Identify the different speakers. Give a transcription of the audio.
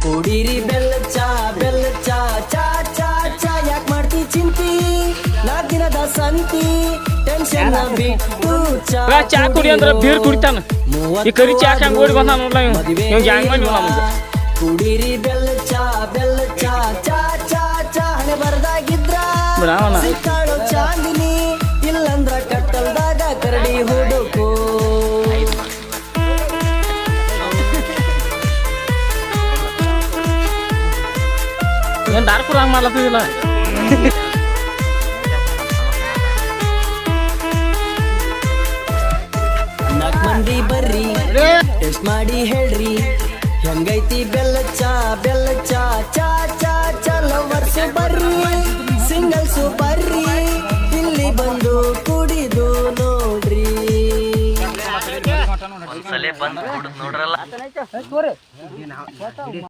Speaker 1: ಕುಡೀರಿ ಬೆಲ್ಲ ಚಾ ಚಾ ಚಾ ಚಾ ಯಾಕೆ ಮಾಡ್ತಿ ಚಿಂತಿ 4 ದಿನದ ಸಂತಿ ಟೆನ್ಷನ್ ಬಿಟ್ಟು
Speaker 2: ಚಾ ಕುಡಿ ಅಂದ್ರೆ ಬೀರ್ ಕುಡಿತಾನ ಈ ಕರಿ ಚಾ ಹಂಗ ಓಡಿ ಬಂದ ನೋಡ್ಲ ಹ್ಯಾಂಗ ಮಾಡಿ ನಮ್ಗೆ
Speaker 1: ಕುಡೀರಿ ಬೆಲ್ಲ ಚಾ ಚಾ ಚಾ ಚಾ ಹಣೆ ಬರ್ದಾಗಿದ್ರ ಸಿಕ್ಕಾಳೋ ಚಾಂದಿನಿ ಇಲ್ಲಂದ್ರ ಕಟ್ಟಲ್ದಾಗ ಕರಡಿ ಹುಡುಕು
Speaker 2: ಡಾರ್ಪುರ ಹಂಗ ಮಾಡ್ಲತ್ತಿದಿಲ್ಲ
Speaker 1: ನಾಲ್ಕು ಮಂದಿ ಬರ್ರಿ ಟೆಸ್ಟ್ ಮಾಡಿ ಹೇಳ್ರಿ ಹೆಂಗೈತಿ ಬೆಲ್ಲ ಚಾ ಚಾ ಚಾ ಲವರ್ಸ್ ಬರ್ರಿ ಸಿಂಗಲ್ಸು ಬರ್ರಿ ಇಲ್ಲಿ ಬಂದು ಕುಡಿದು ನೋಡ್ರಿ
Speaker 3: ಒಂದ್ಸಲ ಬಂದು ಕುಡಿದು ನೋಡ್ರಲ್ಲ